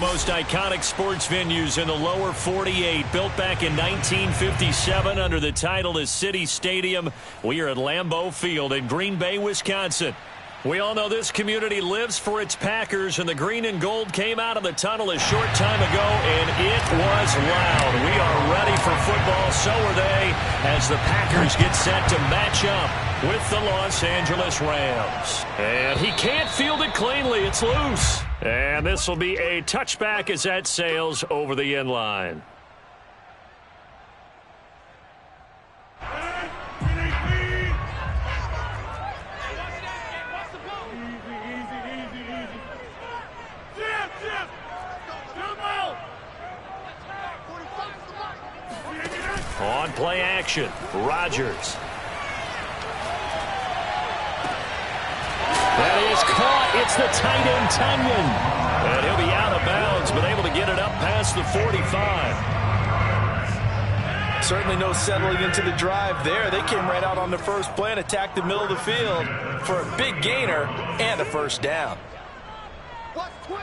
most iconic sports venues in the lower 48, built back in 1957 under the title of City Stadium. We are at Lambeau Field in Green Bay, Wisconsin. We all know this community lives for its Packers, and the green and gold came out of the tunnel a short time ago, and it was loud. We are ready for football, so are they, as the Packers get set to match up with the Los Angeles Rams. And he can't field it cleanly. It's loose. And this will be a touchback as that sails over the end line. On play action, Rodgers. That is caught. It's the tight end, Tunyon. And he'll be out of bounds, but able to get it up past the 45. Certainly no settling into the drive there. They came right out on the first play and attacked the middle of the field for a big gainer and a first down. Watch twins.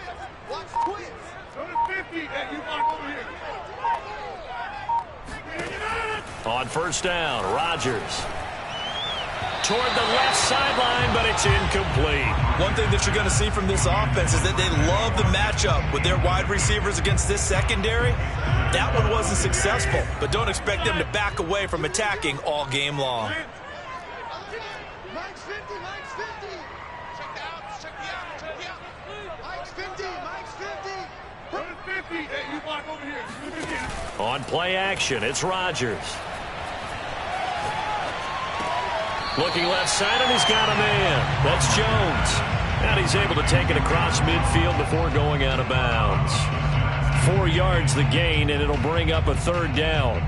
Watch twins. Go to 50 and you walk over here. On first down, Rodgers. Toward the left sideline, but it's incomplete. One thing that you're going to see from this offense is that they love the matchup with their wide receivers against this secondary. That one wasn't successful, but don't expect them to back away from attacking all game long. Mike's 50, Mike's 50. Check the out, check the out, check the out. Mike's 50, Mike's 50. Go to 50 and you walk over here. On play action, it's Rodgers. Looking left side, and he's got a man. That's Jones. And he's able to take it across midfield before going out of bounds. 4 yards the gain, and it'll bring up a third down.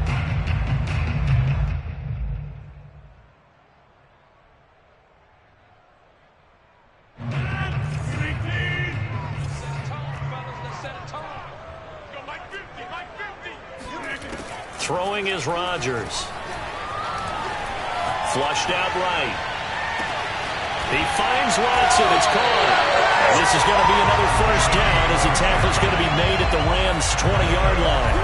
Throwing is Rodgers. Flushed out right. He finds Watson. It's caught. This is going to be another first down as the tackle's going to be made at the Rams' 20-yard line.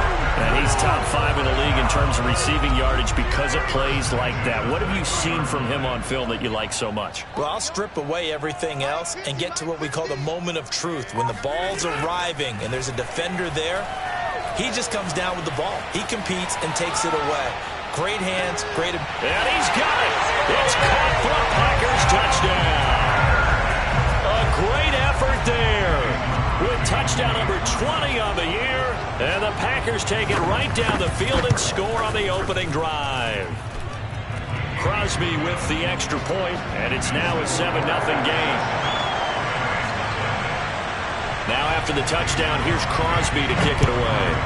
And he's top 5 in the league in terms of receiving yardage because of plays like that. What have you seen from him on film that you like so much? Well, I'll strip away everything else and get to what we call the moment of truth. When the ball's arriving and there's a defender there, he just comes down with the ball. He competes and takes it away. Great hands, great... And he's got it. It's caught for a Packers touchdown. A great effort there with touchdown number 20 on the year. And the Packers take it right down the field and score on the opening drive. Crosby with the extra point, and it's now a 7-0 game. Now after the touchdown, here's Crosby to kick it away.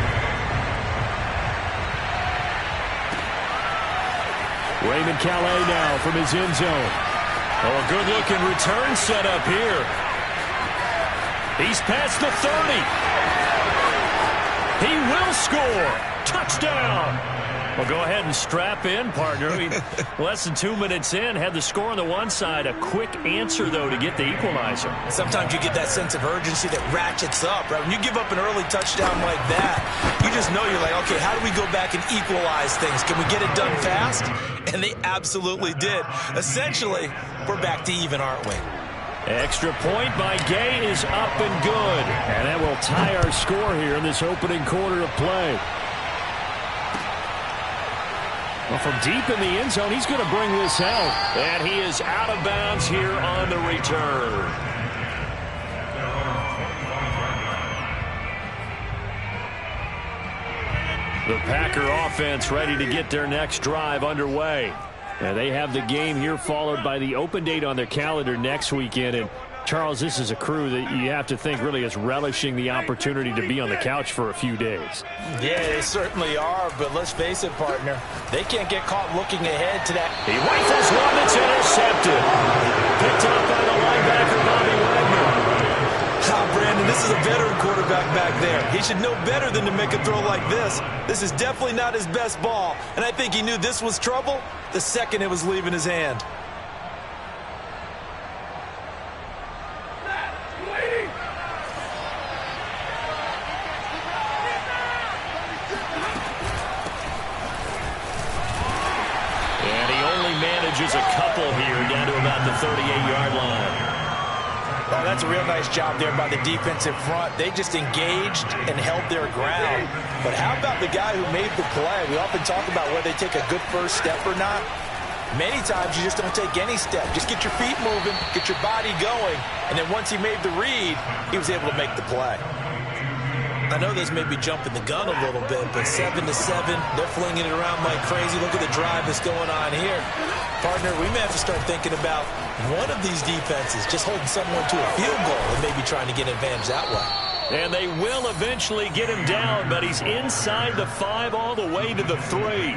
Raymond Calais now from his end zone. Oh, a good-looking return set up here. He's past the 30. He will score. Touchdown. Well, go ahead and strap in, partner. Less than 2 minutes in, had the score on the one side. A quick answer, though, to get the equalizer. Sometimes you get that sense of urgency that ratchets up, right? When you give up an early touchdown like that, you just know you're like, okay, how do we go back and equalize things? Can we get it done fast? And they absolutely did. Essentially, we're back to even, aren't we? Extra point by Gay is up and good. And that will tie our score here in this opening quarter of play. Well, from deep in the end zone, he's going to bring this out. And he is out of bounds here on the return. The Packer offense ready to get their next drive underway. And they have the game here followed by the open date on their calendar next weekend. And Charles, this is a crew that you have to think really is relishing the opportunity to be on the couch for a few days. Yeah, they certainly are, but let's face it, partner, they can't get caught looking ahead to that. He rifles one that's intercepted. Picked up by the linebacker, Bobby Wagner. Brandon, this is a veteran quarterback back there. He should know better than to make a throw like this. This is definitely not his best ball, and I think he knew this was trouble the second it was leaving his hand. 38-yard line. Oh, that's a real nice job there by the defensive front. They just engaged and held their ground. But how about the guy who made the play? We often talk about whether they take a good first step or not. Many times you just don't take any step. Just get your feet moving, get your body going, and then once he made the read, he was able to make the play. I know this may be jumping the gun a little bit, but 7-7, they're flinging it around like crazy. Look at the drive that's going on here. Partner, we may have to start thinking about one of these defenses just holding someone to a field goal and maybe trying to get an advantage that way. And they will eventually get him down, but he's inside the 5 all the way to the 3.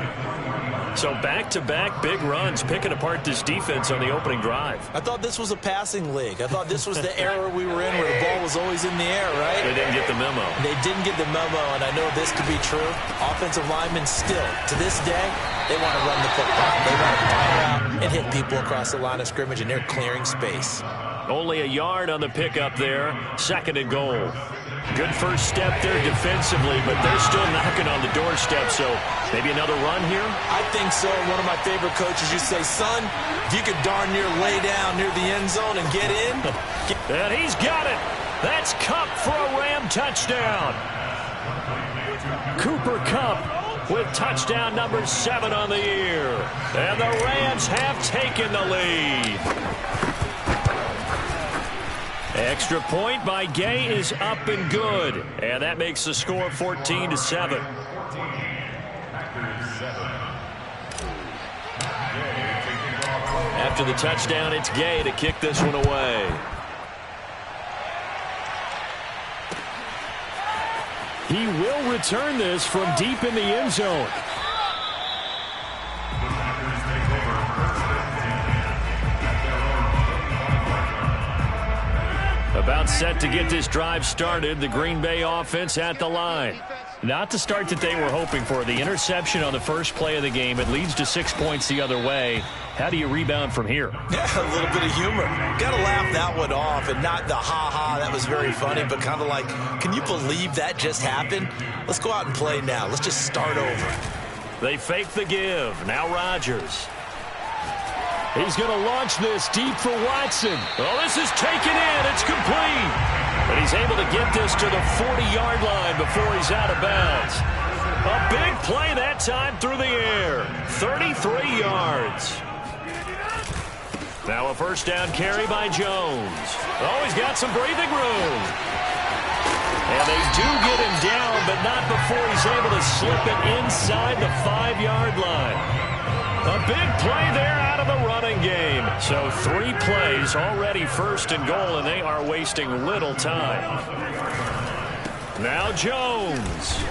So back-to-back big runs, picking apart this defense on the opening drive. I thought this was a passing league. I thought this was the era we were in where the ball was always in the air, right? They didn't get the memo. They didn't get the memo, and I know this to be true. Offensive linemen still, to this day, they want to run the football. They want to fire out and hit people across the line of scrimmage, and they're clearing space. Only a yard on the pickup there. 2nd and goal. Good first step there defensively, but they're still knocking on the doorstep, so maybe another run here? I think so. One of my favorite coaches used to say, son, if you could darn near lay down near the end zone and get in. And he's got it. That's Kupp for a Ram touchdown. Cooper Kupp with touchdown number 7 on the year. And the Rams have taken the lead. Extra point by Gay is up and good. And that makes the score 14-7. After the touchdown, it's Gay to kick this one away. He will return this from deep in the end zone. About set to get this drive started. The Green Bay offense at the line. Not the start that they were hoping for. The interception on the first play of the game. It leads to 6 points the other way. How do you rebound from here? Yeah, a little bit of humor. Got to laugh that one off and not the ha-ha. That was very funny, but kind of like, can you believe that just happened? Let's go out and play now. Let's just start over. They fake the give. Now Rodgers. He's going to launch this deep for Watson. Oh, this is taken in. It's complete. But he's able to get this to the 40-yard line before he's out of bounds. A big play that time through the air. 33 yards. Now a first down carry by Jones. Oh, he's got some breathing room. And they do get him down, but not before he's able to slip it inside the 5-yard line. A big play there out of the running game. So 3 plays already 1st and goal, and they are wasting little time. Now Jones.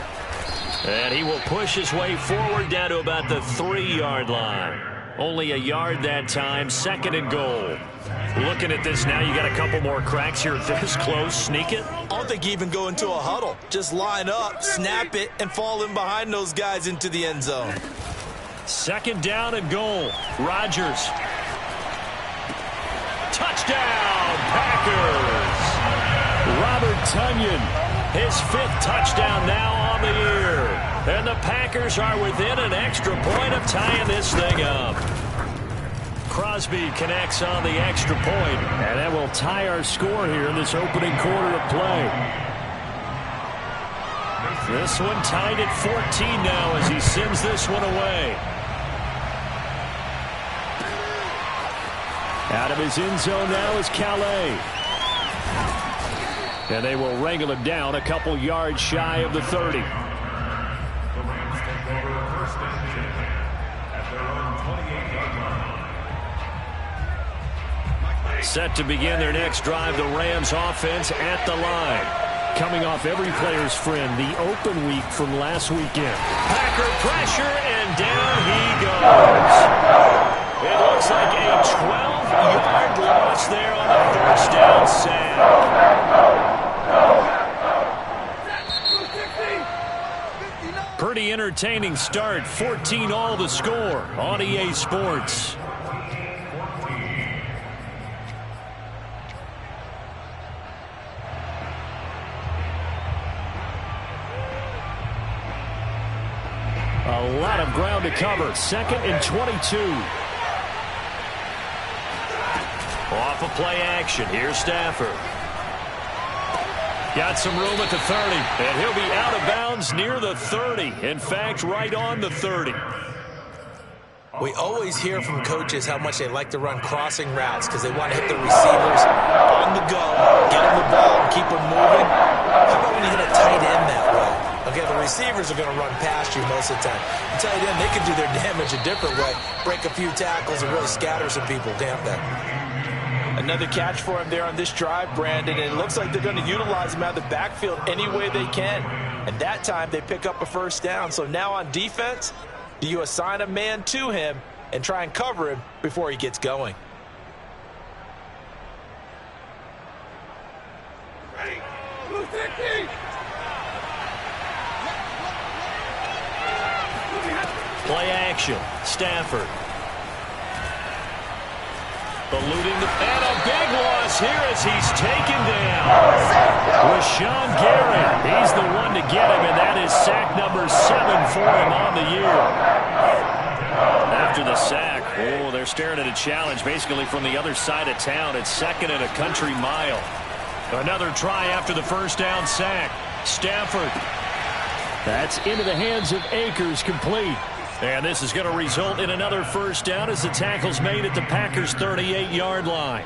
And he will push his way forward down to about the 3-yard line. Only a yard that time, 2nd and goal. Looking at this now, you got a couple more cracks here this close. Sneak it? I don't think you even go into a huddle. Just line up, snap it, and fall in behind those guys into the end zone. 2nd down and goal. Rodgers. Touchdown, Packers. Robert Tonyan, his 5th touchdown now on the year. And the Packers are within an extra point of tying this thing up. Crosby connects on the extra point, and that will tie our score here in this opening quarter of play. This one tied at 14 now as he sends this one away. Out of his end zone now is Calais. And they will wrangle him down a couple yards shy of the 30. Set to begin their next drive, the Rams offense at the line. Coming off every player's friend, the open week from last weekend. Packer pressure, and down he goes. It looks like a 12-yard loss there on the first down sack. Pretty entertaining start. 14-all the score on EA Sports. A lot of ground to cover. 2nd and 22. Off of play action. Here's Stafford. Got some room at the 30, and he'll be out of bounds near the 30. In fact, right on the 30. We always hear from coaches how much they like to run crossing routes because they want to hit the receivers on the go, get them the ball, and keep them moving. How about when you hit a tight end that way? Okay, the receivers are going to run past you most of the time. The tight end, they can do their damage a different way, break a few tackles and really scatter some people, can't they? Another catch for him there on this drive, Brandon, and it looks like they're going to utilize him out of the backfield any way they can. And that time, they pick up a first down. So now on defense, do you assign a man to him and try and cover him before he gets going? Play action. Stafford. Eluding the... And a big loss here as he's taken down. Rashawn Gary. He's the one to get him, and that is sack number 7 for him on the year. After the sack, oh, they're staring at a challenge basically from the other side of town. It's second and a country mile. Another try after the first down sack. Stafford. That's into the hands of Akers, complete. And this is going to result in another first down as the tackle's made at the Packers' 38-yard line.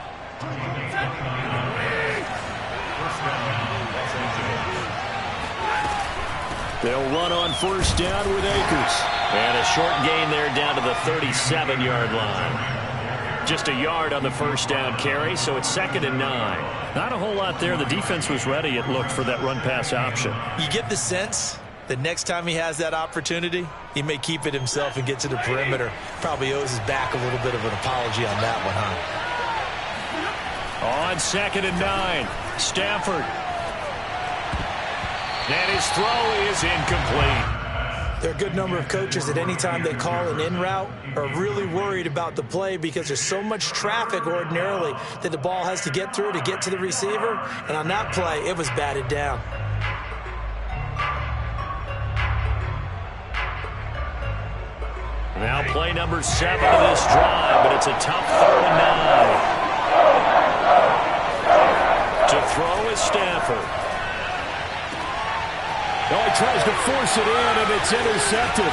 They'll run on first down with Akers. And a short gain there down to the 37-yard line. Just a yard on the first down carry, so it's 2nd and 9. Not a whole lot there. The defense was ready, it looked, for that run-pass option. You get the sense that next time he has that opportunity, he may keep it himself and get to the perimeter. Probably owes his back a little bit of an apology on that one, huh? On 2nd and 9, Stafford. And his throw is incomplete. There are a good number of coaches that anytime they call an in route are really worried about the play because there's so much traffic ordinarily that the ball has to get through to get to the receiver. And on that play, it was batted down. Now play number 7 of this drive, but it's a tough 3rd and 9. To throw is Stafford. Oh, he tries to force it in, and it's intercepted.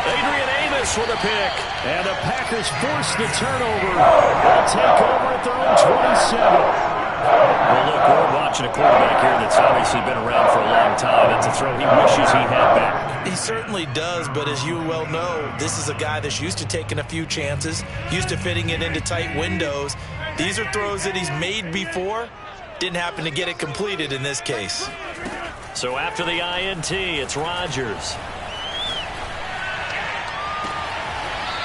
Adrian Amos with a pick. And the Packers force the turnover. They'll take over at their own 27. Well, look, we're watching a quarterback here that's obviously been around for a long time. That's a throw he wishes he had back. He certainly does, but as you well know, this is a guy that's used to taking a few chances, used to fitting it into tight windows. These are throws that he's made before. Didn't happen to get it completed in this case. So after the INT, it's Rodgers.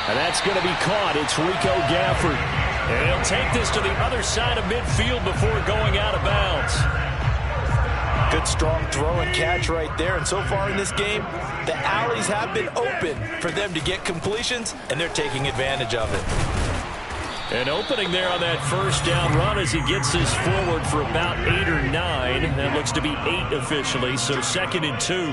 And that's going to be caught. It's Rico Gafford. And he'll take this to the other side of midfield before going out of bounds. Good, strong throw and catch right there. And so far in this game, the alleys have been open for them to get completions, and they're taking advantage of it. An opening there on that first down run as he gets this forward for about 8 or 9. That looks to be 8 officially, so 2nd and 2.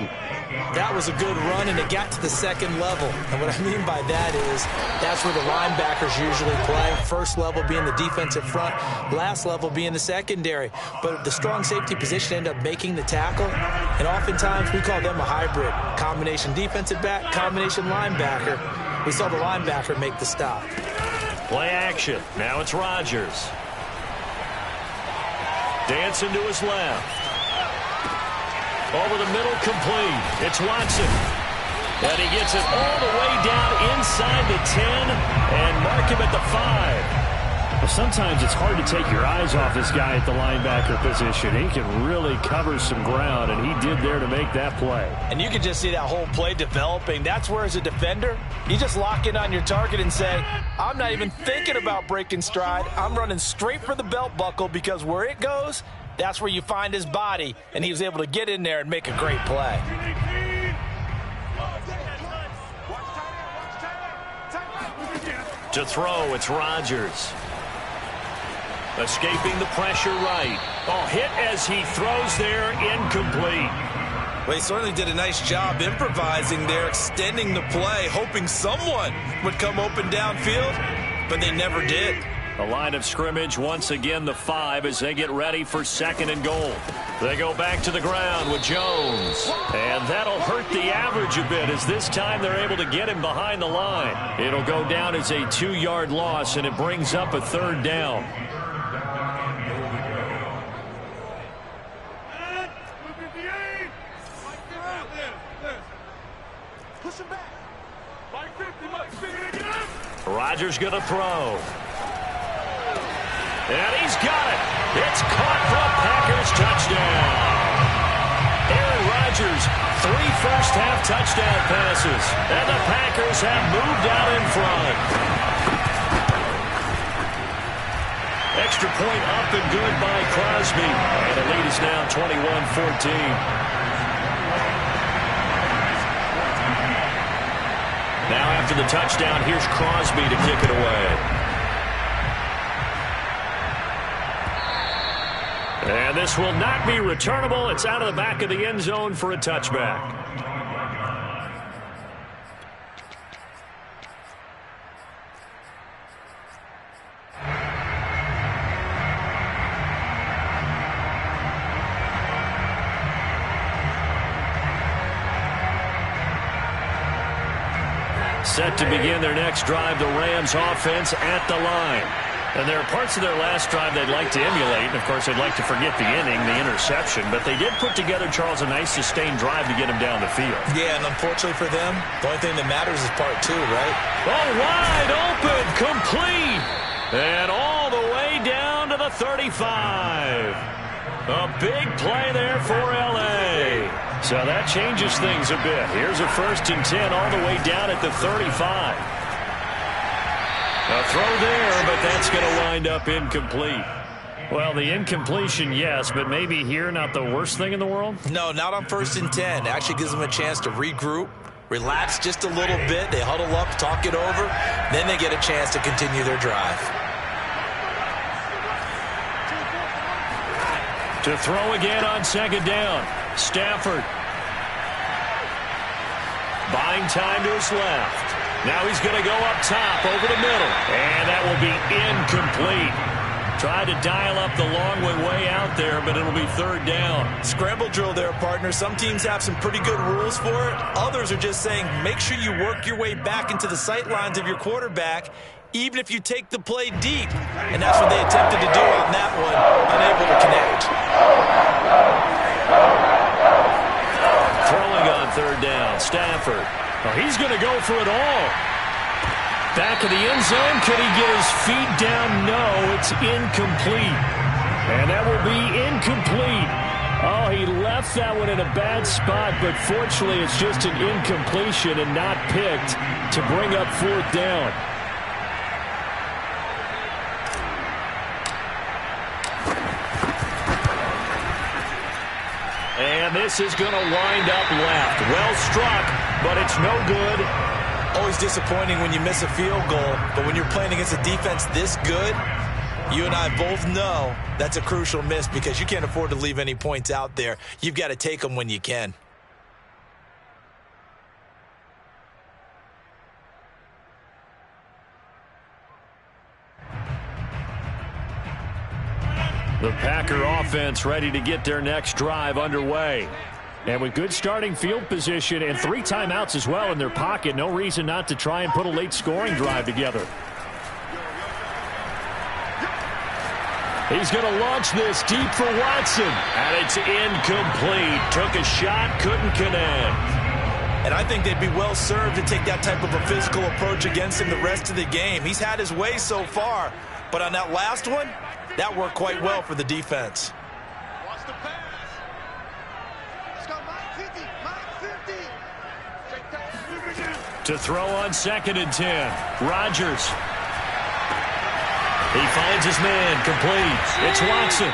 That was a good run, and it got to the second level. And what I mean by that is that's where the linebackers usually play. First level being the defensive front, last level being the secondary. But the strong safety position ended up making the tackle, and oftentimes we call them a hybrid. Combination defensive back, combination linebacker. We saw the linebacker make the stop. Play action. Now it's Rodgers. Dancing to his left. Over the middle, complete. It's Watson. And he gets it all the way down inside the 10 and mark him at the 5. Well, sometimes it's hard to take your eyes off this guy at the linebacker position. He can really cover some ground, and he did there to make that play. And you can just see that whole play developing. That's where, as a defender, you just lock in on your target and say, I'm not even thinking about breaking stride. I'm running straight for the belt buckle because where it goes, that's where you find his body, and he was able to get in there and make a great play. To throw, it's Rodgers. Escaping the pressure right. Oh, hit as he throws there, incomplete. Well, he certainly did a nice job improvising there, extending the play, hoping someone would come open downfield, but they never did. The line of scrimmage, once again, the 5 as they get ready for 2nd and goal. They go back to the ground with Jones. And that'll hurt the average a bit as this time they're able to get him behind the line. It'll go down as a 2-yard loss, and it brings up a 3rd down. Rodgers going to throw. And he's got it. It's caught for a Packers touchdown. Aaron Rodgers, 3 first-half touchdown passes. And the Packers have moved out in front. Extra point up and good by Crosby. And the lead is now 21-14. Now after the touchdown, here's Crosby to kick it away. And this will not be returnable. It's out of the back of the end zone for a touchback. Set to begin their next drive, the Rams offense at the line. And there are parts of their last drive they'd like to emulate. And, of course, they'd like to forget the inning, the interception. But they did put together, Charles, a nice sustained drive to get him down the field. Yeah, and unfortunately for them, the only thing that matters is part 2, right? Oh, wide open, complete. And all the way down to the 35. A big play there for L.A. So that changes things a bit. Here's a 1st and 10 all the way down at the 35. A throw there, but that's going to wind up incomplete. Well, the incompletion, yes, but maybe here not the worst thing in the world? No, not on 1st and 10. Actually gives them a chance to regroup, relax just a little bit. They huddle up, talk it over. Then they get a chance to continue their drive. To throw again on 2nd down. Stafford. Buying time to his left. Now he's going to go up top over the middle. And that will be incomplete. Tried to dial up the long way out there, but it'll be 3rd down. Scramble drill there, partner. Some teams have some pretty good rules for it. Others are just saying make sure you work your way back into the sight lines of your quarterback, even if you take the play deep. And that's what they attempted to do on that one, unable to connect. Throwing on 3rd down, Stafford. Oh, he's going to go for it all. Back of the end zone. Could he get his feet down? No, it's incomplete. And that will be incomplete. Oh, he left that one in a bad spot, but fortunately it's just an incompletion and not picked to bring up 4th down. And this is going to wind up left. Well struck, but it's no good. Always disappointing when you miss a field goal, but when you're playing against a defense this good, you and I both know that's a crucial miss because you can't afford to leave any points out there. You've got to take them when you can. The Packer offense ready to get their next drive underway. And with good starting field position and 3 timeouts as well in their pocket, no reason not to try and put a late scoring drive together. He's going to launch this deep for Watson. And it's incomplete. Took a shot, couldn't connect. And I think they'd be well served to take that type of a physical approach against him the rest of the game. He's had his way so far, but on that last one, that worked quite well for the defense. Watch the pass. Let's go, Mike 50. Mike 50. To throw on 2nd and 10. Rodgers. He finds his man, complete. It's Watson.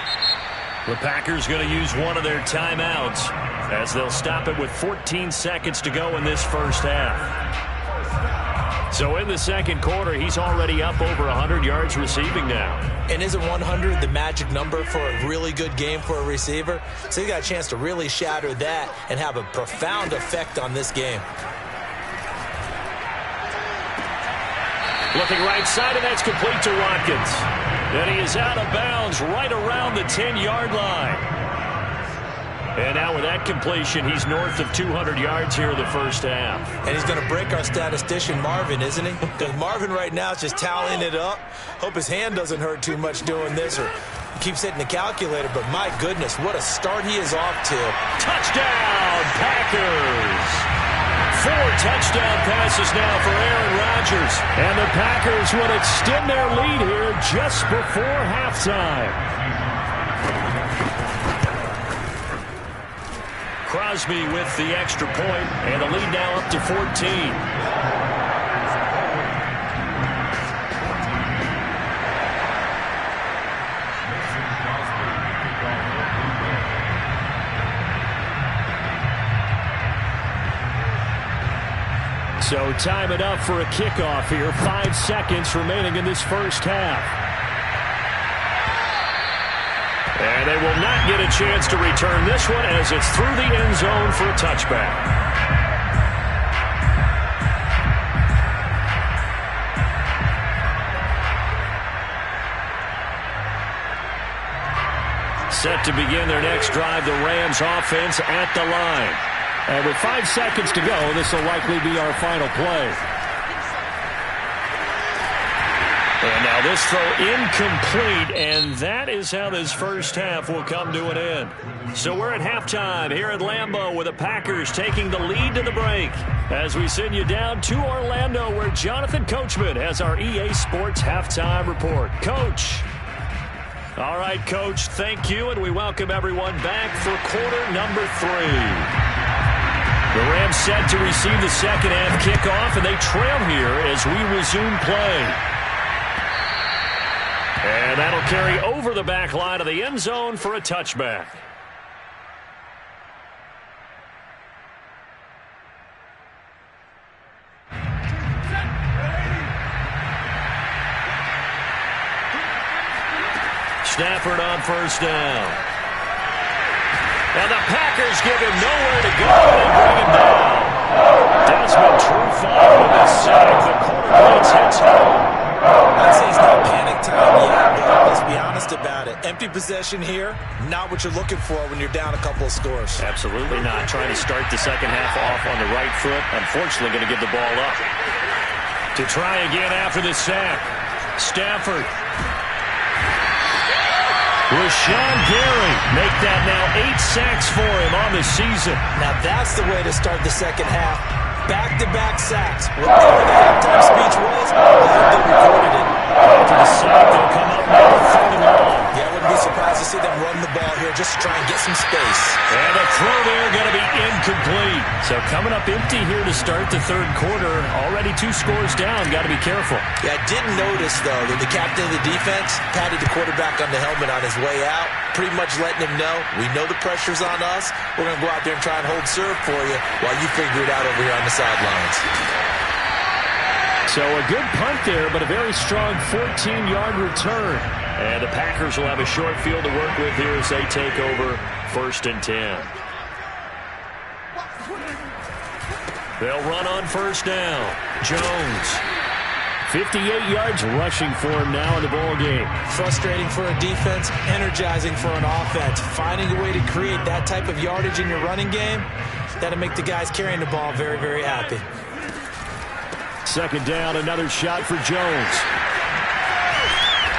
The Packers going to use one of their timeouts as they'll stop it with 14 seconds to go in this first half. So in the second quarter, he's already up over 100 yards receiving now. And isn't 100 the magic number for a really good game for a receiver? So he got a chance to really shatter that and have a profound effect on this game. Looking right side, and that's complete to Watkins. And he is out of bounds right around the 10-yard line. And now with that completion, he's north of 200 yards here in the first half. And he's going to break our statistician, Marvin, isn't he? Because Marvin right now is just tallying it up. Hope his hand doesn't hurt too much doing this, or keeps hitting the calculator. But my goodness, what a start he is off to. Touchdown, Packers! 4 touchdown passes now for Aaron Rodgers. And the Packers would extend their lead here just before halftime. Crosby with the extra point, and the lead now up to 14. So time it up for a kickoff here. 5 seconds remaining in this first half. And they will not get a chance to return this one as it's through the end zone for a touchback. Set to begin their next drive, the Rams offense at the line. And with 5 seconds to go, this will likely be our final play. And now this throw incomplete, and that is how this first half will come to an end. So we're at halftime here at Lambeau with the Packers taking the lead to the break. As we send you down to Orlando, where Jonathan Coachman has our EA Sports halftime report. Coach. All right, Coach, thank you, and we welcome everyone back for quarter number 3. The Rams set to receive the second half kickoff, and they trail here as we resume play. And that'll carry over the back line of the end zone for a touchback. Stafford on first down. And the Packers give him nowhere to go. They bring him down. Desmond Trufant with a sack. The corner blitz hits home. I'd say it's not panic time yet, but let's be honest about it. Empty possession here, not what you're looking for when you're down a couple of scores. Absolutely not. Trying to start the second half off on the right foot. Unfortunately, going to give the ball up. To try again after the sack. Stafford. Rashawn Gary make that now 8 sacks for him on the season. Now that's the way to start the second half. Back-to-back sacks. Whatever the halftime speech was, I hope they recorded it. After the sack, they'll come up now 3rd and long. Yeah, I wouldn't be surprised to see them run the ball here just to try and get some space. And the throw there going to be incomplete. So coming up empty here to start the third quarter. Already 2 scores down. Got to be careful. Yeah, I did notice, though, that the captain of the defense patted the quarterback on the helmet on his way out, pretty much letting him know, we know the pressure's on us. We're going to go out there and try and hold serve for you while you figure it out over here on the sidelines. So a good punt there, but a very strong 14-yard return. And the Packers will have a short field to work with here as they take over 1st and 10. They'll run on first down. Jones. 58 yards rushing for him now in the ball game. Frustrating for a defense, energizing for an offense. Finding a way to create that type of yardage in your running game, that'll make the guys carrying the ball very, very happy. Second down, another shot for Jones.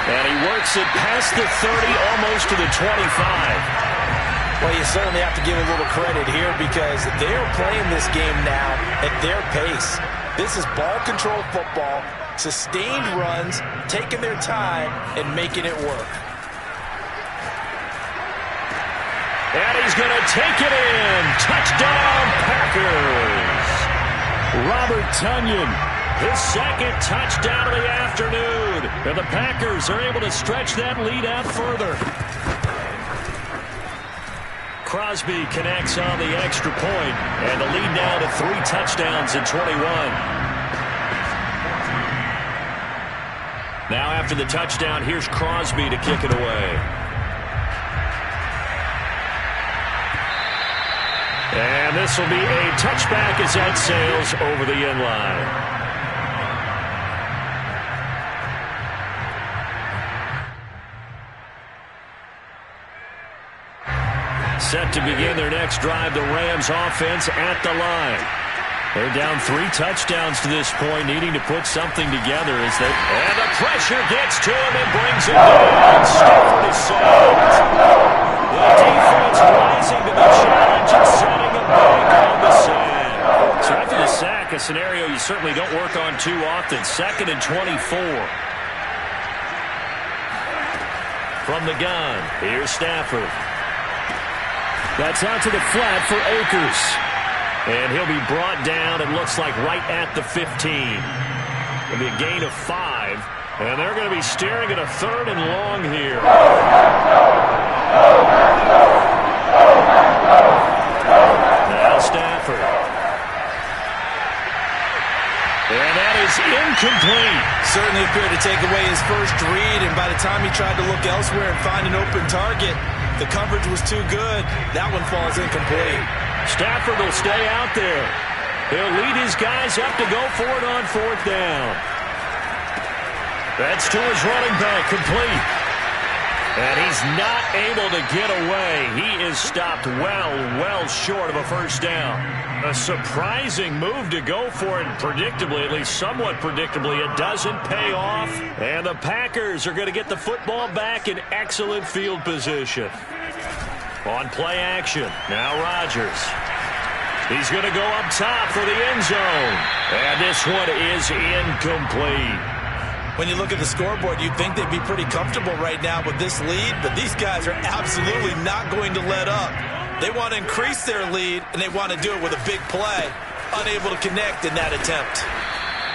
And he works it past the 30, almost to the 25. Well, you certainly have to give a little credit here because they're playing this game now at their pace. This is ball control football, sustained runs, taking their time, and making it work. And he's going to take it in. Touchdown, Packers. Robert Tonyan, his second touchdown of the afternoon. And the Packers are able to stretch that lead out further. Crosby connects on the extra point, and the lead now to 3 touchdowns in 21. Now after the touchdown, here's Crosby to kick it away. And this will be a touchback as that sails over the end line. Set to begin their next drive, the Rams offense at the line. They're down 3 touchdowns to this point, needing to put something together as they... And the pressure gets to him and brings him down. Stafford is sacked. The defense rising to the challenge and setting a bank on the sack. So after the sack, a scenario you certainly don't work on too often. 2nd and 24. From the gun, here's Stafford. That's out to the flat for Akers. And he'll be brought down, it looks like, right at the 15. It'll be a gain of 5. And they're going to be staring at a 3rd and long here. Now Stafford. And that is incomplete. Certainly appeared to take away his first read, and by the time he tried to look elsewhere and find an open target, the coverage was too good. That one falls incomplete. Stafford will stay out there. He'll lead his guys up to go for it on 4th down. That's to his running back, complete. And he's not able to get away. He is stopped well short of a first down. A surprising move to go for it, predictably, at least somewhat predictably. It doesn't pay off. And the Packers are going to get the football back in excellent field position. On play action, now Rodgers. He's going to go up top for the end zone. And this one is incomplete. When you look at the scoreboard, you'd think they'd be pretty comfortable right now with this lead, but these guys are absolutely not going to let up. They want to increase their lead, and they want to do it with a big play. Unable to connect in that attempt.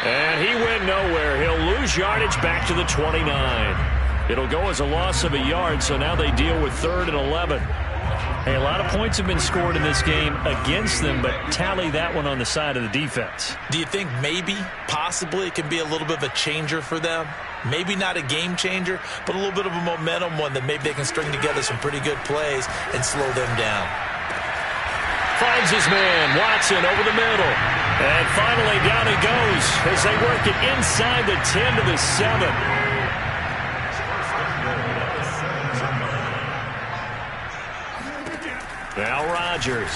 And he went nowhere. He'll lose yardage back to the 29. It'll go as a loss of a yard, so now they deal with 3rd and 11. Hey, a lot of points have been scored in this game against them, but tally that one on the side of the defense. Do you think maybe, possibly, it can be a little bit of a changer for them? Maybe not a game changer, but a little bit of a momentum one that maybe they can string together some pretty good plays and slow them down. Finds his man, Watson, over the middle. And finally down he goes as they work it inside the 10 to the 7. Now Rodgers.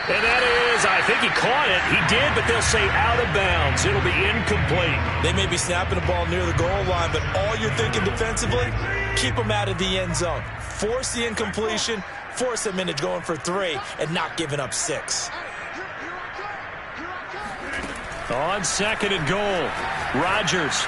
And that is, I think he caught it. He did, but they'll say out of bounds. It'll be incomplete. They may be snapping the ball near the goal line, but all you're thinking defensively, keep them out of the end zone. Force the incompletion, force them into going for 3, and not giving up 6. On 2nd and goal, Rodgers.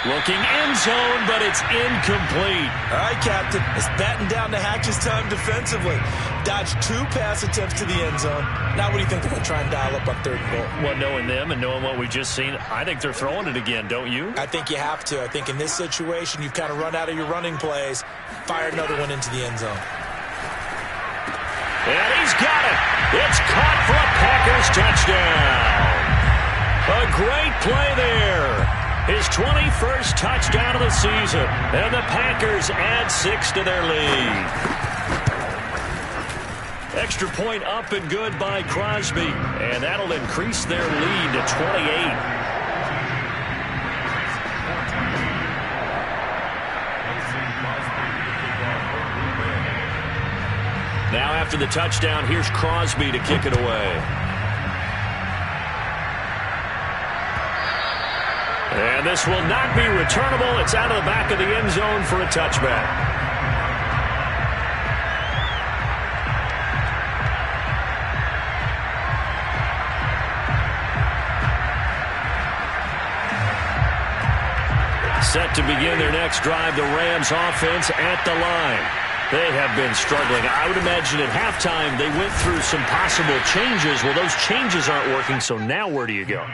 Looking end zone, but it's incomplete. All right, Captain. It's batten down the hatches time defensively. Dodged 2 pass attempts to the end zone. Now what do you think they're going to try and dial up on 3rd and goal? Well, knowing them and knowing what we've just seen, I think they're throwing it again, don't you? I think you have to. I think in this situation, you've kind of run out of your running plays. Fire another one into the end zone. And he's got it. It's caught for a Packers touchdown. A great play there. His 21st touchdown of the season. And the Packers add 6 to their lead. Extra point up and good by Crosby. And that'll increase their lead to 28. Now after the touchdown, here's Crosby to kick it away. And this will not be returnable. It's out of the back of the end zone for a touchback. Set to begin their next drive, the Rams offense at the line. They have been struggling. I would imagine at halftime they went through some possible changes. Well, those changes aren't working, so now where do you go?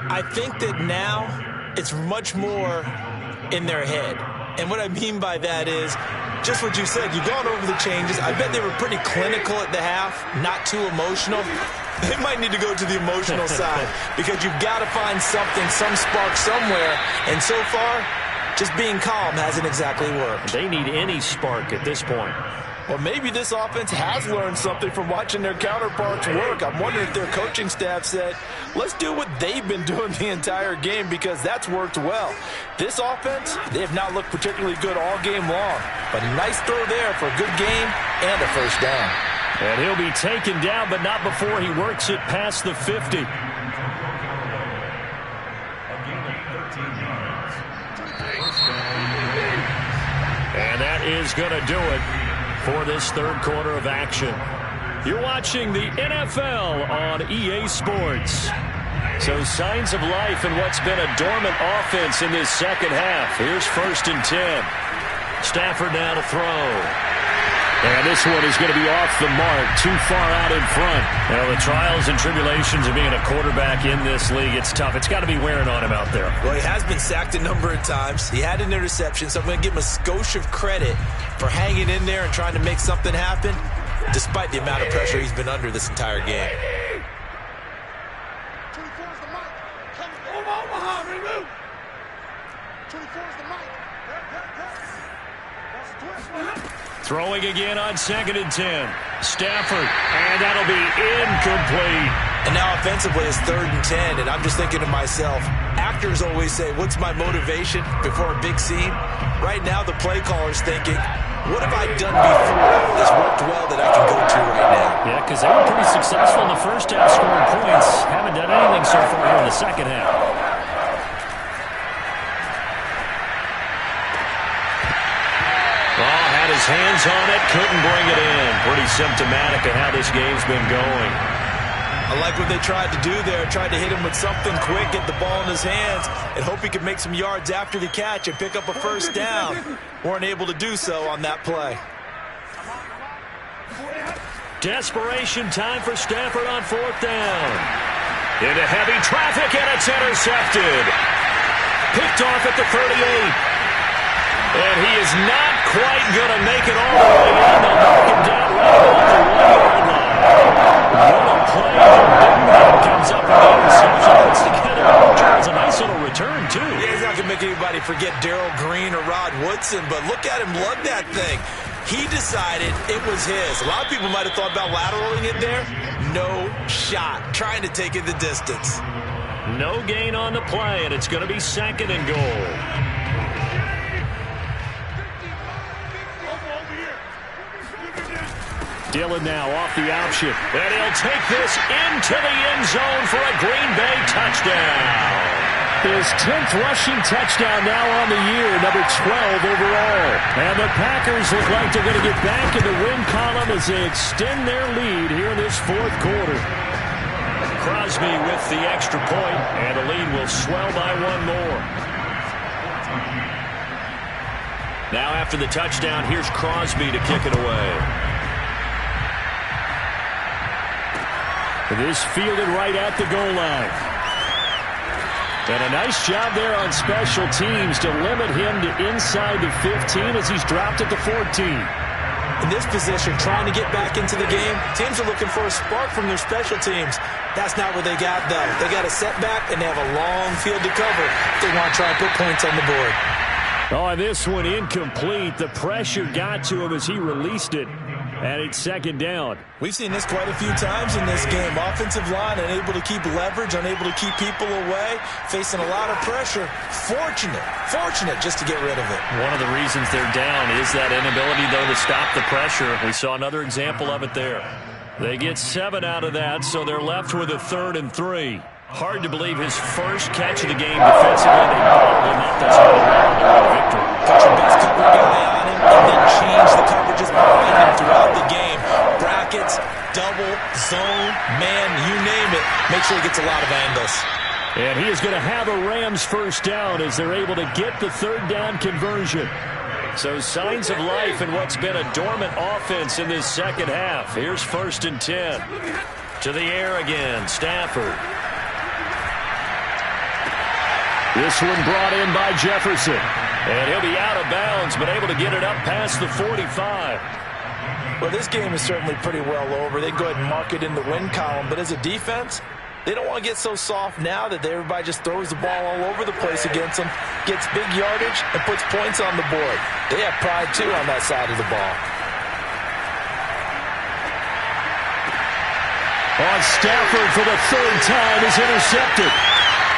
I think that now it's much more in their head. And what I mean by that is just what you said. You've gone over the changes. I bet they were pretty clinical at the half, not too emotional. They might need to go to the emotional side because you've got to find something, some spark somewhere. And so far, just being calm hasn't exactly worked. They need any spark at this point. Well, maybe this offense has learned something from watching their counterparts work. I'm wondering if their coaching staff said, let's do what they've been doing the entire game, because that's worked well. This offense, they have not looked particularly good all game long. But a nice throw there for a good game and a first down. And he'll be taken down, but not before he works it past the 50. And that is going to do it for this third quarter of action. You're watching the NFL on EA Sports. So signs of life in what's been a dormant offense in this second half. Here's 1st and 10. Stafford now to throw. And this one is going to be off the mark, too far out in front. Well, the trials and tribulations of being a quarterback in this league, it's tough. It's got to be wearing on him out there. Well, he has been sacked a number of times. He had an interception, so I'm going to give him a skosh of credit for hanging in there and trying to make something happen, despite the amount of pressure he's been under this entire game. 24 is the mic. Come on, Omaha, remove. 24 is the mic. That's a twist. Throwing again on 2nd and 10. Stafford, and that'll be incomplete. And now offensively it's 3rd and 10, and I'm just thinking to myself, actors always say, what's my motivation before a big scene? Right now the play caller's thinking, what have I done before that's worked well that I can go to right now? Yeah, because they were pretty successful in the first half scoring points. Haven't done anything so far here in the second half. His hands on it, couldn't bring it in. Pretty symptomatic of how this game's been going. I like what they tried to do there. Tried to hit him with something quick, get the ball in his hands, and hope he could make some yards after the catch and pick up a first down. Weren't able to do so on that play. Desperation time for Stafford on 4th down. Into heavy traffic, and it's intercepted. Picked off at the 38. And he is not quite going to make it all the way in. They'll mark him down right off the 1-yard line. What a play. Bingham comes up with the interception. Puts together Charles, a nice little return, too. Yeah, he's not going to make anybody forget Darrell Green or Rod Woodson, but look at him lug that thing. He decided it was his. A lot of people might have thought about lateraling it there. No shot. Trying to take it the distance. No gain on the play, and it's going to be 2nd and goal. Dillon now off the option, and he'll take this into the end zone for a Green Bay touchdown. His 10th rushing touchdown now on the year, number 12 overall. And the Packers look like they're going to get back in the win column as they extend their lead here in this 4th quarter. Crosby with the extra point, and the lead will swell by 1 more. Now after the touchdown, here's Crosby to kick it away. This fielded right at the goal line. And a nice job there on special teams to limit him to inside the 15 as he's dropped at the 14. In this position, trying to get back into the game, teams are looking for a spark from their special teams. That's not what they got, though. They got a setback, and they have a long field to cover if they want to try and put points on the board. Oh, and this one incomplete. The pressure got to him as he released it. And it's 2nd down. We've seen this quite a few times in this game. Offensive line unable to keep leverage, unable to keep people away, facing a lot of pressure. Fortunate just to get rid of it. One of the reasons they're down is that inability, though, to stop the pressure. We saw another example of it there. They get 7 out of that, so they're left with a 3rd and 3. Hard to believe his first catch of the game defensively. They bottled him up. That's how they won the victory. Put your best cover guy on him and then change the coverages behind him throughout the game. Brackets, double, zone, man, you name it. Make sure he gets a lot of angles. And he is going to have a Rams first down as they're able to get the 3rd down conversion. So signs of life in what's been a dormant offense in this second half. Here's 1st and 10. To the air again, Stafford. This one brought in by Jefferson. And he'll be out of bounds, but able to get it up past the 45. Well, this game is certainly pretty well over. They can go ahead and mark it in the win column. But as a defense, they don't want to get so soft now that everybody just throws the ball all over the place against them, gets big yardage, and puts points on the board. They have pride, too, on that side of the ball. On Stafford for the third time is intercepted.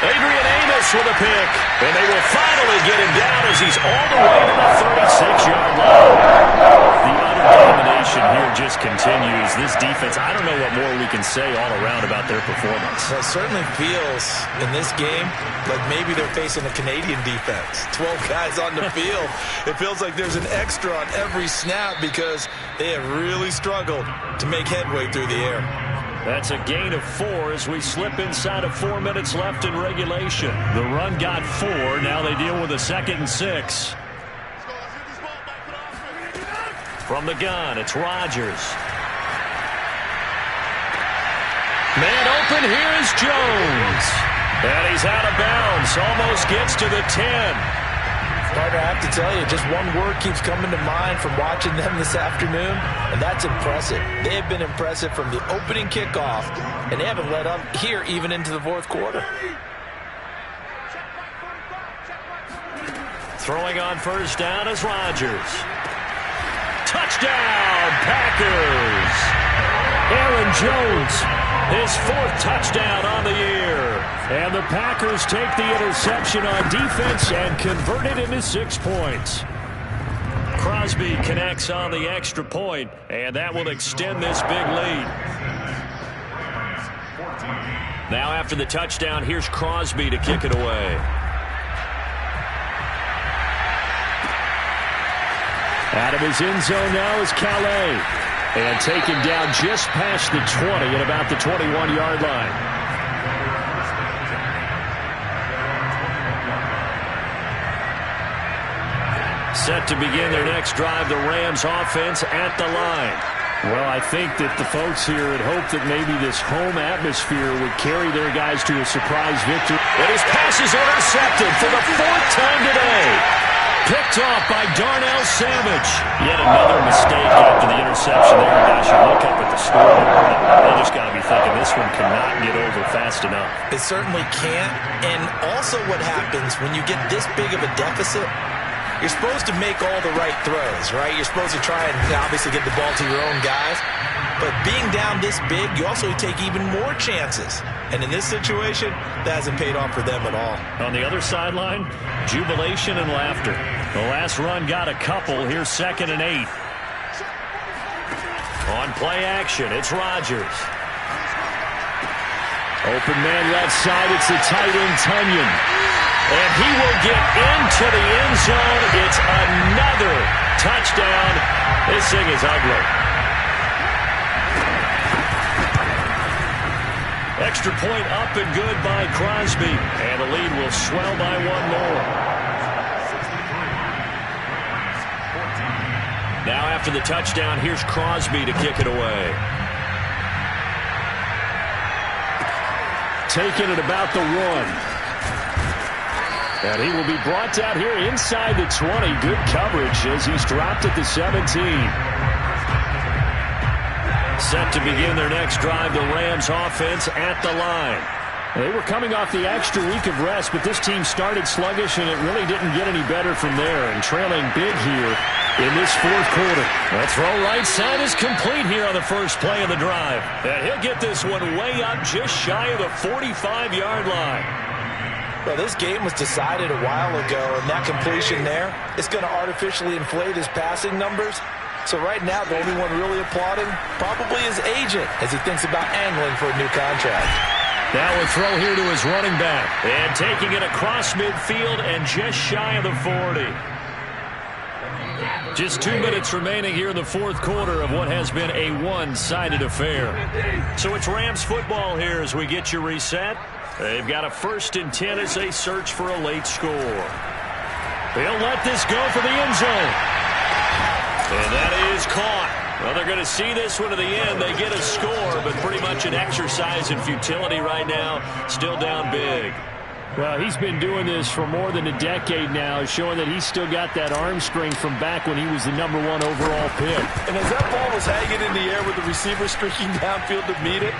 Adrian Amos with a pick. And they will finally get him down as he's all the way to the 36-yard line. The utter domination here just continues. This defense, I don't know what more we can say all around about their performance. Well, it certainly feels in this game like maybe they're facing a Canadian defense. 12 guys on the field. It feels like there's an extra on every snap because they have really struggled to make headway through the air. That's a gain of 4 as we slip inside of 4 minutes left in regulation. The run got 4. Now they deal with a 2nd and 6. From the gun, it's Rodgers. Man open, here is Jones. And he's out of bounds. Almost gets to the 10. Partner, I have to tell you, just one word keeps coming to mind from watching them this afternoon, and that's impressive. They have been impressive from the opening kickoff, and they haven't let up here even into the fourth quarter. Throwing on first down is Rodgers. Touchdown, Packers! Aaron Jones, his 4th touchdown on the year. And the Packers take the interception on defense and convert it into 6 points. Crosby connects on the extra point, and that will extend this big lead. Now after the touchdown, here's Crosby to kick it away. Out of his end zone now is Calais. And taken down just past the 20 at about the 21-yard line. Set to begin their next drive, the Rams offense at the line. Well, I think that the folks here had hoped that maybe this home atmosphere would carry their guys to a surprise victory. And his pass is intercepted for the 4th time today. Picked off by Darnell Savage. Yet another mistake after the interception there. Guys, you look up at the score. They just got to be thinking this one cannot get over fast enough. It certainly can't. And also what happens when you get this big of a deficit, you're supposed to make all the right throws, right? You're supposed to try and obviously get the ball to your own guys. But being down this big, you also take even more chances. And in this situation, that hasn't paid off for them at all. On the other sideline, jubilation and laughter. The last run got a couple. Here's 2nd and 8. On play action, it's Rodgers. Open man left side, it's the tight end Tunyon. And he will get into the end zone. It's another touchdown. This thing is ugly. Extra point up and good by Crosby. And the lead will swell by 1 more. Now after the touchdown, here's Crosby to kick it away. Taken at about the 1. And he will be brought down here inside the 20. Good coverage as he's dropped at the 17. Set to begin their next drive, the Rams offense at the line. They were coming off the extra week of rest, but this team started sluggish, and it really didn't get any better from there. And trailing big here in this 4th quarter. The throw right side is complete here on the first play of the drive. And he'll get this one way up just shy of the 45-yard line. Well, this game was decided a while ago, and that completion there is going to artificially inflate his passing numbers. So right now, the only one really applauding probably his agent as he thinks about angling for a new contract. Now a throw here to his running back. And taking it across midfield and just shy of the 40. Just 2 minutes remaining here in the 4th quarter of what has been a one-sided affair. So it's Rams football here as we get you reset. They've got a 1st and 10 as they search for a late score. They'll let this go for the end zone. And that is caught. Well, they're going to see this one to the end. They get a score, but pretty much an exercise in futility right now. Still down big. Well, he's been doing this for more than a decade now, showing that he's still got that arm strength from back when he was the #1 overall pick. And as that ball was hanging in the air with the receiver streaking downfield to meet it,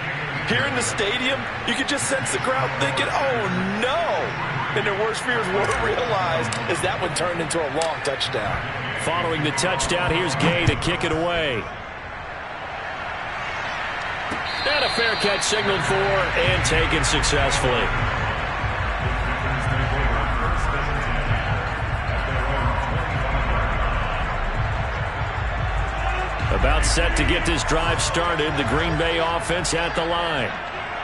here in the stadium, you could just sense the crowd thinking, oh, no. And their worst fears were realized as that one turned into a long touchdown. Following the touchdown, here's Gay to kick it away. And a fair catch signaled for and taken successfully. About set to get this drive started. The Green Bay offense at the line.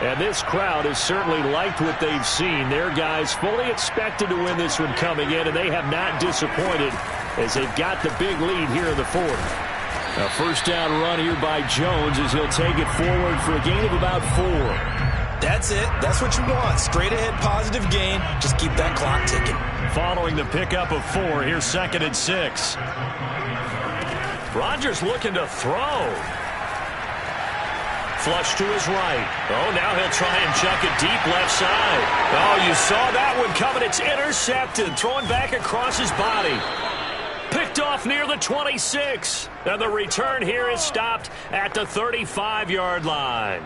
And this crowd has certainly liked what they've seen. Their guys fully expected to win this one coming in, and they have not disappointed as they've got the big lead here in the fourth. A first down run here by Jones as he'll take it forward for a gain of about 4. That's it. That's what you want. Straight ahead positive gain. Just keep that clock ticking. Following the pickup of 4, here's 2nd and 6. Rodgers looking to throw. Flush to his right. Oh, now he'll try and chuck it deep left side. Oh, you saw that one coming. It's intercepted. Throwing back across his body. Picked off near the 26. And the return here is stopped at the 35-yard line.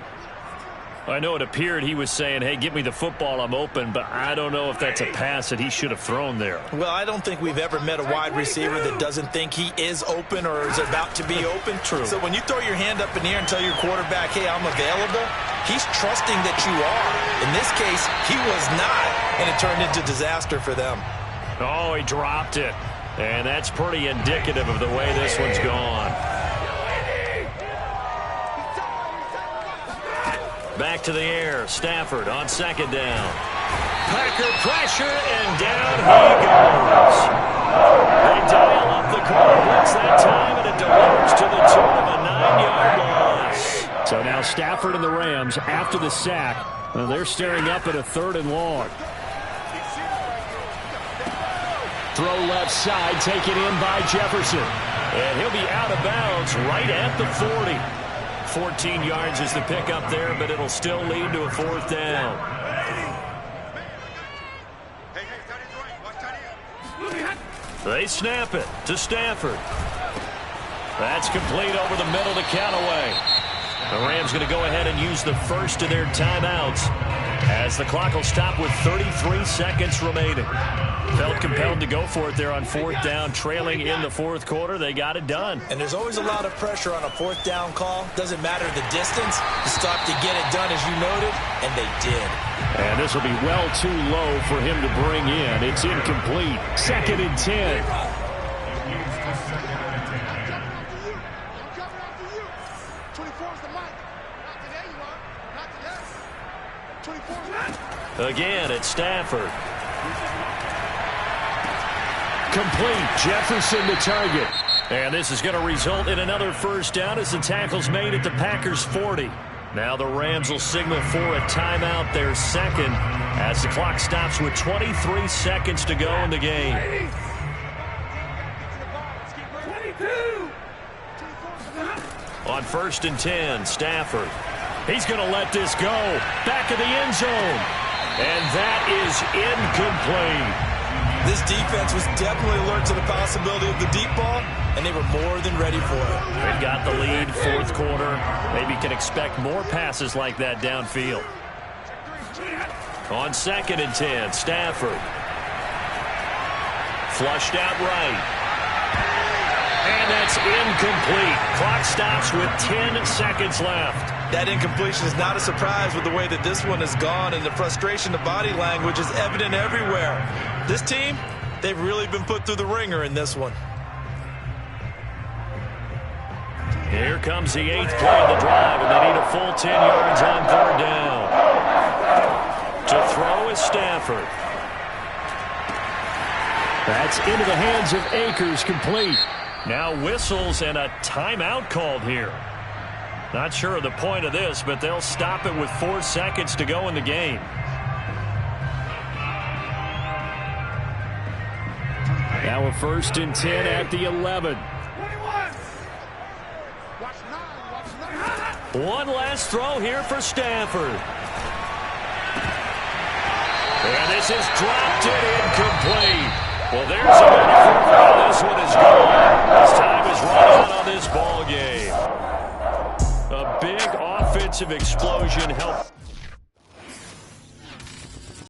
I know it appeared he was saying, hey, give me the football, I'm open, but I don't know if that's a pass that he should have thrown there. Well, I don't think we've ever met a wide receiver that doesn't think he is open or is about to be open. True. So when you throw your hand up in the air and tell your quarterback, hey, I'm available, he's trusting that you are. In this case, he was not, and it turned into disaster for them. Oh, he dropped it. And that's pretty indicative of the way this one's gone. Back to the air. Stafford on 2nd down. Packer pressure, and down he goes. They dial up the corner blitz that time, and it delivers to the tune of a 9-yard loss. So now Stafford and the Rams, after the sack, they're staring up at a 3rd and long. Throw left side, taken in by Jefferson. And he'll be out of bounds right at the 40. 14 yards is the pickup there, but it'll still lead to a 4th down. They snap it to Stafford. That's complete over the middle to Callaway. The Rams going to go ahead and use the first of their timeouts as the clock will stop with 33 seconds remaining. Felt compelled to go for it there on 4th down, trailing in the 4th quarter. They got it done. And there's always a lot of pressure on a 4th down call. Doesn't matter the distance. You stop to get it done, as you noted, and they did. And this will be well too low for him to bring in. It's incomplete. 2nd and 10. Again, it's Stafford. Complete. Jefferson the target. And this is going to result in another first down as the tackle's made at the Packers' 40. Now the Rams will signal for a timeout, their 2nd, as the clock stops with 23 seconds to go in the game. On 1st and 10, Stafford. He's going to let this go. Back of the end zone. And that is incomplete. This defense was definitely alert to the possibility of the deep ball, and they were more than ready for it. They've got the lead, 4th quarter. Maybe can expect more passes like that downfield. On 2nd and 10, Stafford. Flushed out right. And that's incomplete. Clock stops with 10 seconds left. That incompletion is not a surprise with the way that this one has gone, and the frustration of body language is evident everywhere. This team, they've really been put through the ringer in this one. Here comes the 8th play of the drive, and they need a full 10 yards on 3rd down. To throw is Stafford. That's into the hands of Akers, complete. Now whistles and a timeout called here. Not sure of the point of this, but they'll stop it with 4 seconds to go in the game. Now a 1st and 10 at the 11. One last throw here for Stafford. And this is dropped and incomplete. Well, there's a metaphor for how this one is gone. As time is run out on this ball game. A big offensive explosion helped.